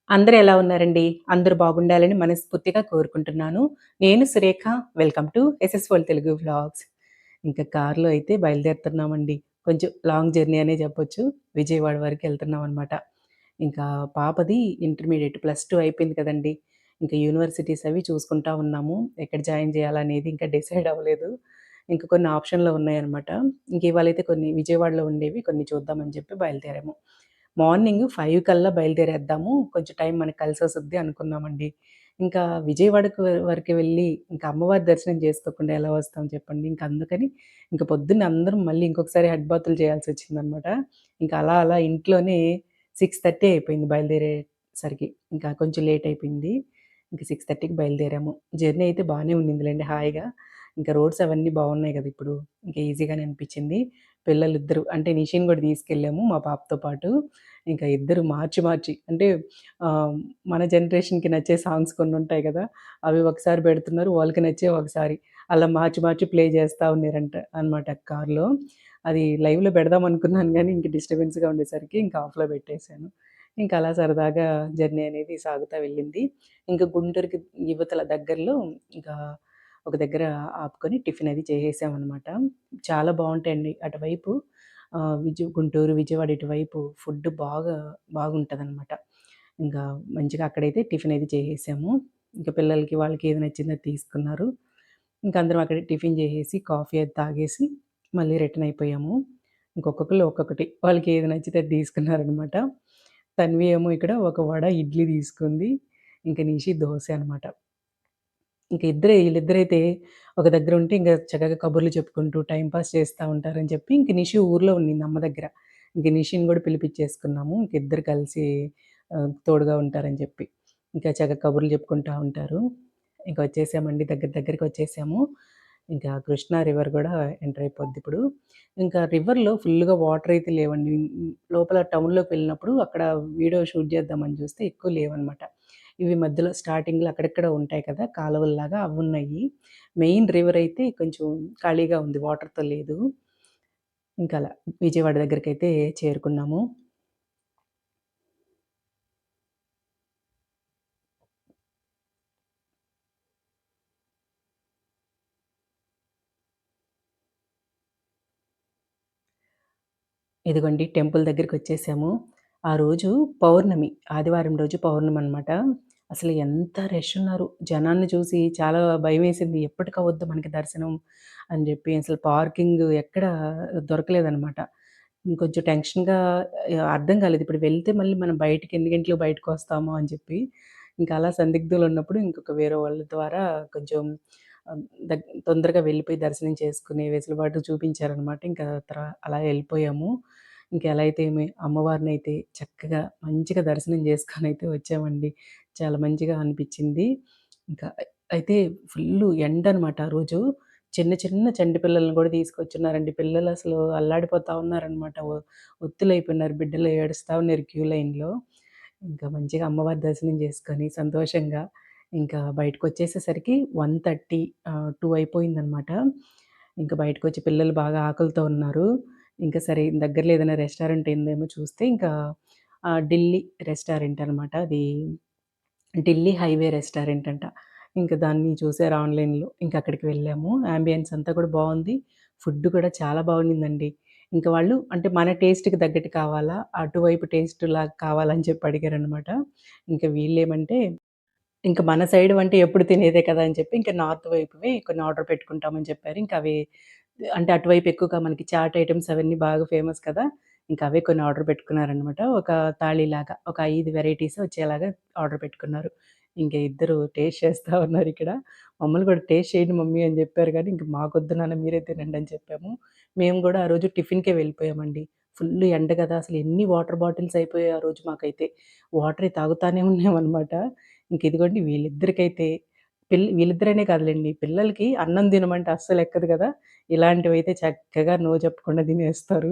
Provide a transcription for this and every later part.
అందరూ ఎలా ఉన్నారండి? అందరూ బాగుండాలని మనస్ఫూర్తిగా కోరుకుంటున్నాను. నేను Surekha. Welcome to SS world Telugu vlogs. ఇంకా కార్‌లో అయితే బయలుదేరుతున్నామండి. కొంచెం లాంగ్ జర్నీ అనే చెప్పొచ్చు. విజయవాడ వరకెళ్తున్నామనమాట. ఇంకా పాపది ఇంటర్మీడియేట్ +2 అయిపోయింది కదండీ! ఇంకా యూనివర్సిటీస్ అవి చూసుకుంటా ఉన్నాము. ఎక్కడ జాయిన్ చేయాలనేది ఇంకా డిసైడ్ అవ్వలేదు. ఇంకా కొన్ని ఆప్షన్‌లో ఉన్నాయన్నమాట. ఇంక ఇవాళైతే కొన్ని విజయవాడలో ఉండేవి కొన్ని చూద్దామని చెప్పి బయలుదేరాము. మార్నింగ్ 5 కల్లా బయలుదేరేద్దాము. కొంచెం టైం మనకు కలిసొస్తది అనుకున్నామండి. ఇంకా విజయవాడకు వరకు వెళ్ళి ఇంకా అమ్మవారి దర్శనం చేసుకోకుండా ఎలా వస్తాం చెప్పండి. ఇంక అందుకని ఇంక పొద్దున్నే అందరం మళ్ళీ ఇంకొకసారి హెడ్ బాతులు చేయాల్సొచ్చిందనమాట. ఇంకా అలా అలా ఇంట్లోనే 6:30 అయిపోయింది బయలుదేరేసరికి. ఇంకా కొంచెం లేట్ అయిపోయింది. ఇంక 6:30కి బయలుదేరాము. జర్నీ అయితే బానే ఉండిందిలెండి హాయిగా. ఇంకా రోడ్స్ అవన్నీ బావున్నాయి గదా! ఇప్పుడు. ఇంకా ఈజీగానే అనిపిచ్చింది. పిల్లలిద్దరూ అంటే నిషిని గూడా తీసుకెళ్ళాము మా పాపతో పాటు. ఇంకా ఇద్దరు మార్చి మార్చి అంటే ఆహ్, మన జనరేషన్‌కి నచ్చే సాంగ్స్ కొన్నుంటాయి గదా! అవి ఒకసారి పెడుతున్నారు. వాళ్ళకి నచ్చేవి ఒకసారి. అలా మార్చి మార్చి ప్లే చేస్తా ఉన్నారంట అనమాట కార్‌లో. అది లైవ్‌లో పెడదాం అనుకున్నాను గానీ, ఇంక డిస్టర్బెన్స్‌గా ఉండేసరికి ఇంక ఆఫ్‌లో పెట్టేశాను. ఇంక అలా సరదాగా జర్నీ అనేది సాగుతా వెళ్ళింది. ఇంక గుంటూరుకి యువతల దగ్గరలో ఇంకా ఒక దగ్గర ఆపుకొని టిఫిన్ అది చేసేసామనమాట. చాలా బావుంటాయండి అటువైపు. గుంటూరు, విజయవాడ ఇటువైపు ఫుడ్ బాగుంటదనమాట. ఇంకా మంచిగా అక్కడైతే టిఫిన్ అయితే చేసేసాము. ఇంక పిల్లలకి వాళ్ళకి ఏది నచ్చిందో అది తీసుకున్నారు. ఇంక అందరం అక్కడే టిఫిన్ చేసేసి, కాఫీ అది తాగేసి మళ్ళీ రిటర్న్ అయిపోయాము. ఇంకొక్కొక్కళ్ళు ఒక్కొక్కటి వాళ్ళకి ఏది నచ్చితే అది తీసుకున్నారనమాట. తన్వి ఏమో ఇక్కడ ఒక వడ, ఇడ్లీ తీసుకుంది. ఇంక నిషి దోస అనమాట. ఇంక ఈళ్ళిద్దరైతే ఒక దగ్గర ఉంటే ఇంక చక్కగా కబుర్లు చెప్పుకుంటూ టైమ్ పాస్ చేస్తా ఉంటారని చెప్పి ఇంక నిషి ఊర్లో ఉండింది అమ్మ దగ్గర. ఇంక నిషిని గూడా పిలిపిచ్చేసుకున్నాము. ఇంక ఇద్దరు కలిసి తోడుగా ఉంటారని చెప్పి. ఇంకా చక్కగా కబుర్లు చెప్పుకుంటా ఉంటారు. ఇంక వచ్చేసామండి. దగ్గరికొచ్చేసాము. ఇంకా కృష్ణా రివర్ గూడా ఎంటర్ అయిపోద్దిప్పుడు. ఇంకా రివర్‌లో ఫుల్లుగా వాటర్ అయితే లేవండి. లోపల టౌన్‌లోకి వెళ్ళినప్పుడు అక్కడ వీడియో షూట్ చేద్దామని చూస్తే ఎక్కువ లేవనమాట. ఇవి మధ్యలో స్టార్టింగ్‌లో అక్కడక్కడ ఉంటాయి కదా! కాలువల్లాగా అవున్నాయి. మెయిన్ రివర్ అయితే కొంచెం ఖాళీగా ఉంది. వాటర్‌తో లేదు. ఇంకలా విజయవాడ దగ్గరికైతే చేరుకున్నాము. ఇదిగోండి టెంపుల్ దగ్గరికొచ్చేసాము. ఆ రోజు పౌర్ణమి. ఆదివారం రోజు పౌర్ణమనమాట. అసలు ఎంత రష్ ఉన్నారు. జనాన్ని చూసి చాలా భయమేసింది. ఎప్పటికవుద్ది మనకి దర్శనం అని జెప్పి అసలు పార్కింగ్ ఎక్కడ దొరకలేదనమాట. ఇంకొంచెం టెన్షన్‌గా అర్థం కాలేదు. ఇప్పుడు వెళ్తే మళ్ళీ మనం బయటికి ఎన్ని గంటలకు బయటకొస్తామో అని చెప్పి. ఇంకా అలా సందిగ్ధంలో ఉన్నప్పుడు ఇంకొక వేరే వాళ్ళ ద్వారా కొంచెం ఆహ్, తొందరగా వెళ్ళిపోయి దర్శనం చేసుకునే వెసులుబాటు చూపించారనమాట. ఇంకా అలా ఎళ్ళిపోయాము. ఇంక ఎలా అయితే ఏమి అమ్మవారినైతే చక్కగా మంచిగా దర్శనం చేసుకొనైతే వచ్చామండి. చాలా మంచిగా అనిపిచ్చింది. ఇంకా అయితే ఫుల్లు ఎండనమాట ఆ రోజు. చిన్న చిన్న చంటి పిల్లల్ని గూడా తీసుకొచ్చున్నారండి. పిల్లలసలు అల్లాడిపోతా ఉన్నారనమాట. ఒత్తులైపోయినారు. బిడ్డలు ఏడుస్తా ఉన్నారు క్యూ లైన్‌లో. ఇంకా మంచిగా అమ్మవారి దర్శనం చేసుకొని సంతోషంగా ఇంకా బయటకొచ్చేసేసరికి 1:30 2 అయిపోయిందనమాట. ఇంక బయటకొచ్చి పిల్లలు బాగా ఆకలితో ఉన్నారు. ఇంకా సరే దగ్గరలో ఏదైనా రెస్టారెంట్ ఉందేమో చూస్తే ఇంకా ఢిల్లీ రెస్టారెంట్ అనమాట. అది ఢిల్లీ హైవే రెస్టారెంట్ అంట. ఇంక దాన్ని చూసారు ఆన్‌లైన్‌లో. ఇంక అక్కడికి వెళ్ళాము. యాంబియన్స్ అంతా కూడా బావుంది. ఫుడ్ కూడా చాలా బావుండిందండి. ఇంక వాళ్ళు అంటే మన టేస్ట్‌కి తగ్గట్టు కావాలా, అటువైపు టేస్ట్‌లాగా కావాలా అని చెప్పి అడిగారనమాట. ఇంక వీళ్ళేమంటే ఇంక మన సైడ్ వంట ఎప్పుడు తినేదే కదా! అని చెప్పి ఇంక నార్త్ వైపువి కొన్ని ఆర్డర్ పెట్టుకుంటామని చెప్పారు. ఇంక అవి అంటే అటువైపు ఎక్కువగా మనకి చాట్ ఐటెమ్స్ అవన్నీ బాగా ఫేమస్ కదా! ఇంక అవే కొన్ని ఆర్డర్ పెట్టుకున్నారనమాట. ఒక థాళీలాగా ఒక 5 వెరైటీస్ వచ్చేలాగా ఆర్డర్ పెట్టుకున్నారు. ఇంక ఇద్దరు టేస్ట్ చేస్తా ఉన్నారిక్కడ. మమ్మల్ని కూడా టేస్ట్ చేయండి మమ్మీ అని చెప్పారు గానీ, ఇంక మాకొద్దు నాన్న మీరే తినండి అని చెప్పాము. మేము గూడా ఆ రోజు టిఫిన్‌కే వెళ్ళిపోయామండి. ఫుల్లు ఎండ గదా! అసలు ఎన్ని వాటర్ బాటిల్స్ అయిపోయాయి ఆ రోజు మాకైతే. వాటరే తాగుతానే ఉన్నామనమాట. ఇంక ఇదిగోండి వీళ్ళిద్దరికైతే వీళ్ళిద్దరనే కాదులెండి. పిల్లలకి అన్నం తినమంటే అస్సలెక్కదు గదా! ఇలాంటివైతే చక్కగా నో చెప్పకుండా తినేస్తారు.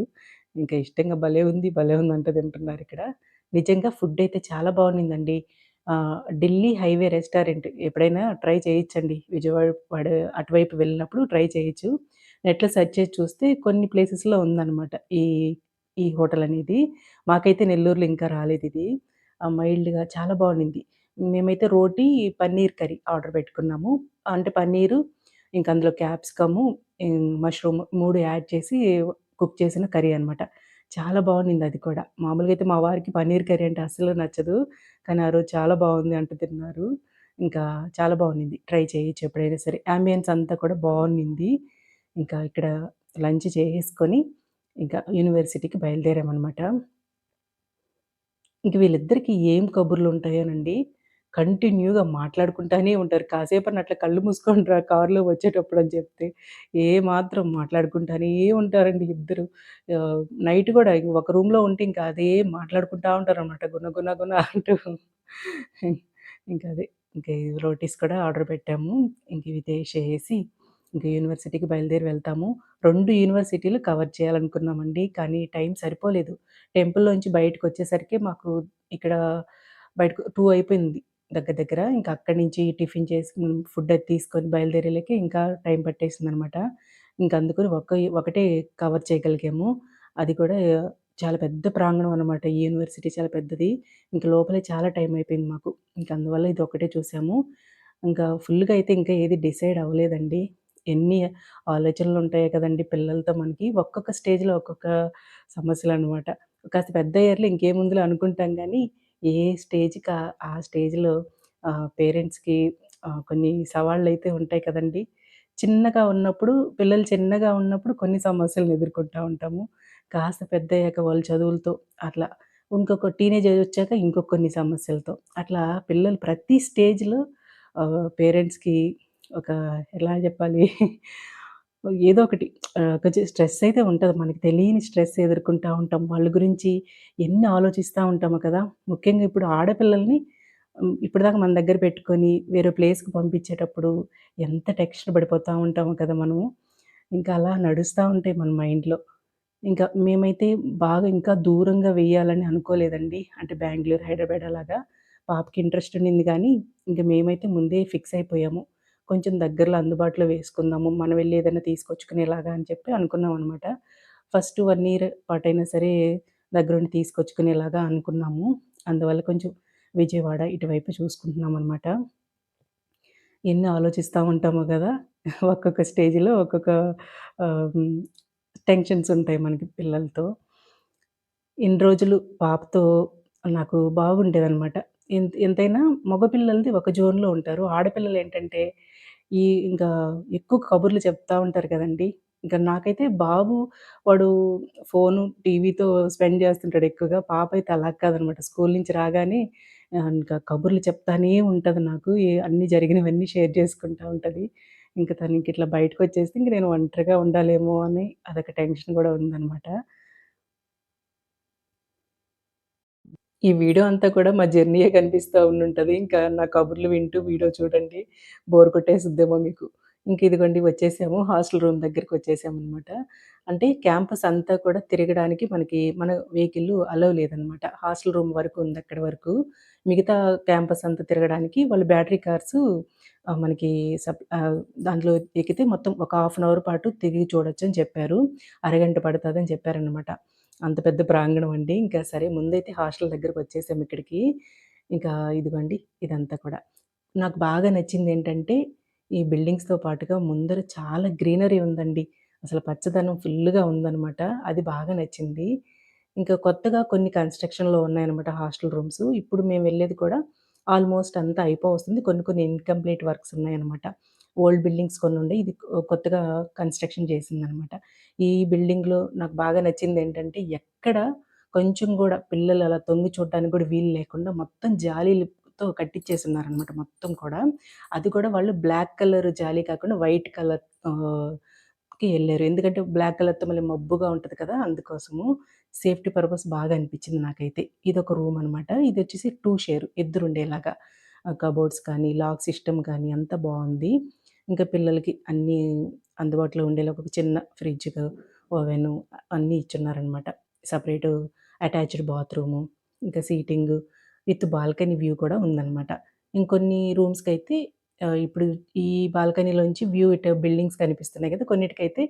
ఇంకా ఇష్టంగా భలే ఉందంట తింటున్నారిక్కడ. నిజంగా ఫుడ్డయితే చాలా బావుండిందండి. ఢిల్లీ హైవే రెస్టారెంట్ ఎప్పుడైనా ట్రై చేయొచ్చండి. విజయవాడ అటువైపు వెళ్ళినప్పుడు ట్రై చేయొచ్చు. నెట్‌లో సెర్చ్ చేసి చూస్తే కొన్ని ప్లేసెస్‌లో ఉందనమాట. ఈ ఈ హోటలనేది. మాకైతే నెల్లూరులో ఇంకా రాలేదిది. మైల్డ్‌గా చాలా బావుండింది. మేమైతే రోటీ, పన్నీర్ కర్రీ ఆర్డర్ పెట్టుకున్నాము. అంటే పన్నీరు, ఇంక అందులో క్యాప్సికము, మష్రూమ్ 3 యాడ్ చేసి కుక్ చేసిన కర్రీ అనమాట. చాలా బావుండింది అది కూడా. మామూలుగా అయితే మా వారికి పన్నీర్ కర్రీ అంటే అస్సలు నచ్చదు. కానీ ఆ రోజు చాలా బావుంది అంటూ తిన్నారు. ఇంకా చాలా బావుండింది. ట్రై చేయొచ్చు ఎప్పుడైనా సరే. యాంబియన్స్ అంతా కూడా బావుండింది. ఇంకా ఇక్కడ లంచ్ చేసేసుకొని, ఇంకా యూనివర్సిటీకి బయలుదేరామనమాట. ఇంక వీళ్ళిద్దరికీ ఏం కబుర్లుంటాయోనండి, కంటిన్యూ‌గా మాట్లాడుకుంటానే ఉంటారు. కాసేపన్నా అట్లా కళ్ళు మూసుకోండిరా కారులో వచ్చేటప్పుడని చెప్తే, ఏమాత్రం మాట్లాడుకుంటానే ఉంటారండి ఇద్దరు. నైట్ గూడా ఒక రూమ్‌లో ఉంటే ఇంకా అదే మాట్లాడుకుంటా ఉంటారనమాట. గున గున గున అంటూ. ఇంకదే. ఇంక ఈ రోటీస్ కూడా ఆర్డర్ పెట్టాము. ఇంక ఇవి చేసేసి, ఇంక యూనివర్సిటీకి బయలుదేరి వెళ్తాము. 2 యూనివర్సిటీలు కవర్ చేయాలనుకున్నామండి. కానీ టైం సరిపోలేదు. టెంపుల్‌లోంచి బయటకొచ్చేసరికి మాకు ఇక్కడ బయటకు 2 అయిపోయింది దగ్గర దగ్గర. ఇంక అక్కడి నుంచి టిఫిన్ చేసి ఫుడ్ అది తీసుకొని బయలుదేరేలకి ఇంకా టైం పట్టేసిందనమాట. ఇంక అందుకని ఒకటే కవర్ చేయగలిగాము. అది కూడా చాలా పెద్ద ప్రాంగణం అనమాట. ఈ యూనివర్సిటీ చాలా పెద్దది. ఇంక లోపలే చాలా టైం అయిపోయింది మాకు. ఇంక అందువల్ల ఇదొక్కటే చూసాము. ఇంకా ఫుల్‌గా అయితే ఇంకా ఏది డిసైడ్ అవ్వలేదండి. ఎన్ని ఆలోచనలుంటాయో కదండీ పిల్లలతో మనకి. ఒక్కొక్క స్టేజ్‌లో ఒక్కొక్క సమస్యలనమాట. కాస్త పెద్దయ్యారులే ఇంకేముందిలే అనుకుంటాం గానీ, ఏ స్టేజ్‌కి ఆ స్టేజ్‌లో పేరెంట్స్‌కి కొన్ని సవాళ్ళైతే ఉంటాయి కదండీ! చిన్నగా ఉన్నప్పుడు పిల్లలు చిన్నగా ఉన్నప్పుడు కొన్ని సమస్యలను ఎదుర్కొంటా ఉంటాము. కాస్త పెద్దయ్యాక వాళ్ళ చదువులతో అట్లా ఇంకొక టీనేజ్ ఏజొచ్చాక ఇంకో కొన్ని సమస్యలతో. అట్లా పిల్లలు ప్రతి స్టేజ్‌లో పేరెంట్స్‌కి ఒక ఎలా జెప్పాలి? ఏదో ఒకటి కొంచెం స్ట్రెస్ అయితే ఉంటది. మనకి తెలియని స్ట్రెస్ ఎదుర్కొంటా ఉంటాం. వాళ్ళ గురించి ఎన్ని ఆలోచిస్తా ఉంటామో కదా! ముఖ్యంగా ఇప్పుడు ఆడపిల్లల్ని ఇప్పటిదాకా మన దగ్గర పెట్టుకొని వేరే ప్లేస్‌కి పంపించేటప్పుడు ఎంత టెన్షన్ పడిపోతా ఉంటామో కదా మనము. ఇంకా అలా నడుస్తా ఉంటాయి మన మైండ్‌లో. ఇంకా మేమైతే బాగా ఇంకా దూరంగా వెయ్యాలని అనుకోలేదండి. అంటే బెంగుళూరు, హైదరాబాద్ అలాగా. పాపకి ఇంట్రెస్ట్ ఉండింది గానీ, ఇంక మేమైతే ముందే ఫిక్స్ అయిపోయాము. కొంచెం దగ్గరలో అందుబాటులో వేసుకుందాము. మనం వెళ్లి ఏదైనా తీసుకొచ్చుకునేలాగా అని చెప్పి అనుకున్నామనమాట. ఫస్ట్ 1 ఇయర్ పాటైనా సరే దగ్గరుండి తీసుకొచ్చుకునేలాగా అనుకున్నాము. అందువల్ల కొంచెం విజయవాడ ఇటువైపు చూసుకుంటున్నామనమాట. ఎన్ని ఆలోచిస్తా ఉంటామో గదా! ఒక్కొక్క స్టేజ్‌లో ఒక్కొక్క హ్మ్, టెన్షన్స్ ఉంటాయి మనకి పిల్లలతో. ఇన్ని రోజులు పాపతో నాకు బాగుండేదనమాట. ఎంతైనా మగపిల్లలది ఒక జోన్‌లో ఉంటారు. ఆడపిల్లలేంటంటే, ఈ ఇంకా ఎక్కువ కబుర్లు చెప్తా ఉంటారు కదండీ! ఇంక నాకైతే బాబు వాడు ఫోను, టీవీతో స్పెండ్ చేస్తుంటాడు ఎక్కువగా. పాపైతే అలా కాదనమాట. స్కూలు నుంచి రాగానే ఇంకా కబుర్లు చెప్తానే ఉంటది నాకు. అన్నీ జరిగినవన్నీ షేర్ చేసుకుంటా ఉంటది. ఇంక తనింకిట్లా బయటకొచ్చేస్తే ఇంక నేను ఒంటరిగా ఉండాలేమో అని అదొక టెన్షన్ గూడా ఉందనమాట. ఈ వీడియో అంతా కూడా మా జర్నీయే కనిపిస్తా ఉండుంటది. ఇంకా నా కబుర్లు వింటూ వీడియో చూడండి. బోర్ కొట్టేసిద్దేమో మీకు. ఇంక ఇదిగోండి వచ్చేసాము. హాస్టల్ రూమ్ దగ్గరికొచ్చేసామనమాట. అంటే క్యాంపస్ అంతా కూడా తిరగడానికి మన వెహికల్లు అలో లేదనమాట. హాస్టల్ రూమ్ వరకు ఉంది అక్కడి వరకు. మిగతా క్యాంపస్ అంతా తిరగడానికి వాళ్ళు బ్యాటరీ కార్సు మనకి దాంట్లో ఎక్కితే మొత్తం ఒక హాఫ్ అన్ అవర్ పాటు తిరిగి చూడొచ్చని చెప్పారు. అరగంట పడతదని చెప్పారనమాట. అంత పెద్ద ప్రాంగణం అండి. ఇంకా సరే ముందైతే హాస్టల్ దగ్గరకొచ్చేసాం ఇక్కడికి. ఇంకా ఇదిగోండి ఇదంతా కూడా. నాకు బాగా నచ్చిందేంటంటే, ఈ బిల్డింగ్స్‌తో పాటుగా ముందర చాలా గ్రీనరీ ఉందండి. అసలు పచ్చదనం ఫుల్లుగా ఉందనమాట. అది బాగా నచ్చింది. ఇంకా కొత్తగా కొన్ని కన్‌స్ట్రక్షన్‌లో ఉన్నాయన్నమాట హాస్టల్ రూమ్స్. ఇప్పుడు మేము వెళ్ళేది కూడా ఆల్‌మోస్ట్ అంతా అయిపోవస్తుంది. కొన్ని కొన్ని ఇన్‌కంప్లీట్ వర్క్స్ ఉన్నాయన్నమాట. ఓల్డ్ బిల్డింగ్స్ కొన్నుండే. ఇది కొత్తగా కన్‌స్ట్రక్షన్ చేసిందనమాట. ఈ బిల్డింగ్‌లో నాకు బాగా నచ్చిందేంటంటే, ఎక్కడ కొంచెం గూడా పిల్లలు అలా తొంగి చూడడానికి గూడా వీలు లేకుండా మొత్తం జాలీలతో కట్టిచ్చేసున్నారనమాట మొత్తం కూడా. అది కూడా వాళ్ళు బ్లాక్ కలర్ జాలీ కాకుండా వైట్ కలర్ ఆహ్, కి ఎళ్లారు. ఎందుకంటే బ్లాక్ కలర్‌తో మళ్ళీ మబ్బుగా ఉంటది కదా! అందుకోసము. సేఫ్టీ పర్పస్ బాగా అనిపిచ్చింది నాకైతే. ఇదొక రూమ్ అనమాట. ఇదొచ్చేసి 2 షేర్ ఇద్దరుండేలాగా. కబోర్డ్స్ కానీ, లాక్ సిస్టమ్ కానీ అంతా బావుంది. ఇంకా పిల్లలకి అన్నీ అందుబాటులో ఉండేలాగా ఒక చిన్న ఫ్రిడ్జ్, ఓవెను అన్నీ ఇచ్చున్నారనమాట. సెపరేటు అటాచ్డ్ బాత్రూము, ఇంకా సీటింగు విత్ బాల్కనీ వ్యూ కూడా ఉందనమాట. ఇంకొన్ని రూమ్స్‌కైతే ఇప్పుడు ఈ బాల్కనీలోంచి వ్యూ ఇటు బిల్డింగ్స్ కనిపిస్తున్నాయి కదా! కొన్నిటికైతే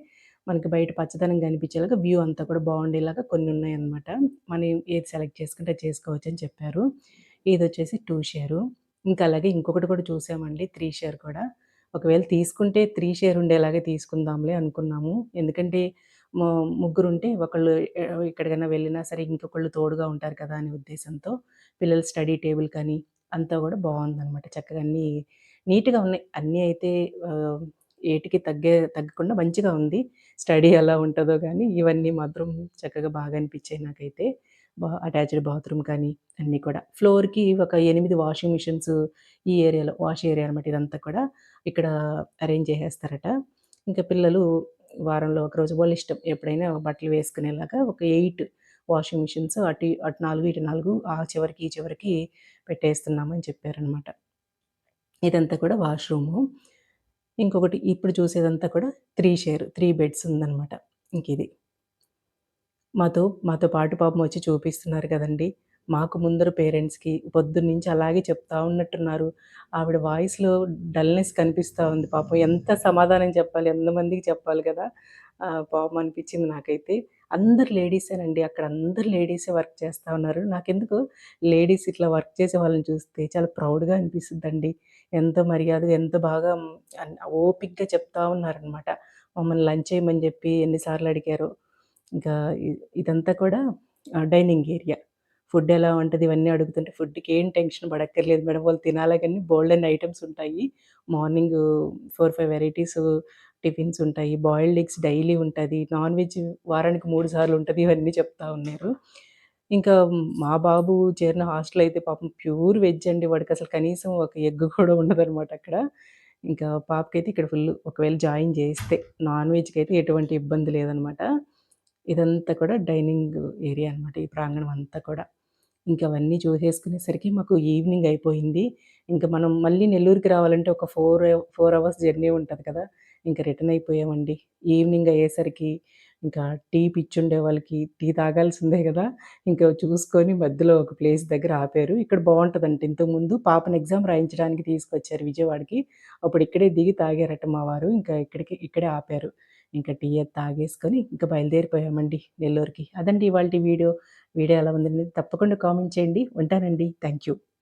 మనకి బయట పచ్చదనం కనిపించేలాగా వ్యూ అంతా కూడా బాగుండేలాగా కొన్ని ఉన్నాయన్నమాట. మనం ఏది సెలెక్ట్ చేసుకుంటే అది చేసుకోవచ్చని చెప్పారు. ఇదొచ్చేసి 2 షేరు. ఇంకా అలాగే ఇంకొకటి కూడా చూసామండి 3 షేర్ కూడా. ఒకవేళ తీసుకుంటే 3 షేర్ ఉండేలాగే తీసుకుందాంలే అనుకున్నాము. ఎందుకంటే ము ముగ్గురుంటే ఒకళ్ళు ఎక్కడికైనా వెళ్ళినా సరే ఇంకొకళ్ళు తోడుగా ఉంటారు కదా! అనే ఉద్దేశంతో పిల్లల స్టడీ టేబుల్ కానీ అంతా కూడా బావుందనమాట. చక్కగా అన్నీ నీట్‌గా ఉన్నాయి. అన్నీ అయితే ఆహ్, ఏటికి తగ్గకుండా మంచిగా ఉంది. స్టడీ ఎలా ఉంటదో గానీ ఇవన్నీ మాత్రం చక్కగా బాగా అనిపించాయి నాకైతే. అటాచ్డ్ బాత్రూమ్ కానీ అన్నీ కూడా. ఫ్లోర్‌కి ఒక 8 వాషింగ్ మిషన్స్ ఈ ఏరియాలో వాష్ ఏరియా అనమాట ఇదంతా కూడా. ఇక్కడ అరేంజ్ చేసేస్తారట. ఇంకా పిల్లలు వారంలో ఒకరోజు వాళ్ళ ఇష్టం. ఎప్పుడైనా బట్టలు వేసుకునేలాగా ఒక 8 వాషింగ్ మిషన్స్ అటు 4, ఇటు 4 ఆ చివరికి, ఈ చివరికి పెట్టేస్తున్నామని చెప్పారనమాట. ఇదంతా కూడా వాష్‌రూము. ఇంకొకటి ఇప్పుడు చూసేదంతా కూడా 3 షేర్ 3 బెడ్స్ ఉందనమాట. ఇంకిది. మాతో పాటు పాపం వచ్చి చూపిస్తున్నారు కదండీ! మాకు ముందర పేరెంట్స్‌కి పొద్దున్నుంచి అలాగే చెప్తా ఉన్నట్టున్నారు. ఆవిడ వాయిస్‌లో డల్‌నెస్ కనిపిస్తా ఉంది పాపం. ఎంత సమాధానం చెప్పాలి, ఎంతమందికి చెప్పాలి కదా! పాపం అనిపించింది నాకైతే. అందరు లేడీసేనండి. అక్కడ అందరూ లేడీసే వర్క్ చేస్తా ఉన్నారు. నాకెందుకో లేడీస్ ఇట్లా వర్క్ చేసే వాళ్ళని చూస్తే చాలా ప్రౌడ్‌గా అనిపిస్తుందండి. ఎంతో మర్యాదగా, ఎంత బాగా ఓపికగా చెప్తా ఉన్నారనమాట. మమ్మల్ని లంచ్ చేయమని చెప్పి ఎన్ని సార్లు అడిగారో. ఇంకా ఇ ఇదంతా కూడా డైనింగ్ ఏరియా. ఫుడ్ ఎలా ఉంటది ఇవన్నీ అడుగుతుంటే ఫుడ్‌కి ఏం టెన్షన్ పడక్కర్లేదు మేడం. వాళ్ళు తినాలే గాని బోలెడన్ని ఐటెమ్స్ ఉంటాయి. మార్నింగు 4, 5 వెరైటీసు టిఫిన్స్ ఉంటాయి. బాయిల్డ్ ఎగ్స్ డైలీ ఉంటది. నాన్ వెజ్ వారానికి 3 సార్లు ఉంటది. ఇవన్నీ చెప్తా ఉన్నారు. ఇంకా మా బాబు చేరిన హాస్టల్ అయితే పాపం ప్యూర్ వెజ్ అండి. వాడికసలు కనీసం ఒక ఎగ్ కూడా ఉండదనమాట అక్కడ. ఇంకా పాపకైతే ఇక్కడ ఫుల్లు. ఒకవేళ జాయిన్ చేస్తే నాన్ వెజ్‌కైతే ఎటువంటి ఇబ్బంది లేదనమాట. ఇదంతా కూడా డైనింగ్ ఏరియా అనమాట. ఈ ప్రాంగణం అంతా కూడా. ఇంక అవన్నీ చూసేసుకునేసరికి మాకు ఈవినింగ్ అయిపోయింది. ఇంక మనం మళ్ళీ నెల్లూరుకి రావాలంటే ఒక 4 అవర్స్ జర్నీ ఉంటది కదా! ఇంక రిటర్న్ అయిపోయామండి. ఈవినింగ్ అయ్యేసరికి ఇంకా టీ పిచ్చుండే వాళ్ళకి టీ తాగాల్సిందే గదా! ఇంక చూసుకొని మధ్యలో ఒక ప్లేస్ దగ్గర ఆపారు. ఇక్కడ బావుంటదంట. ఇంతకుముందు పాపని ఎగ్జామ్ రాయించడానికి తీసుకొచ్చారు విజయవాడకి. అప్పుడు ఇక్కడే దిగి తాగారట మా వారు. ఇంకా ఇక్కడే ఆపారు. ఇంక టీ అది తాగేసుకొని ఇంక బయలుదేరిపోయామండి నెల్లూరుకి. అదండి ఇవాల్టి వీడియో. వీడియో ఎలా ఉందనేది తప్పకుండా కామెంట్ చేయండి. ఉంటానండి. Thank you.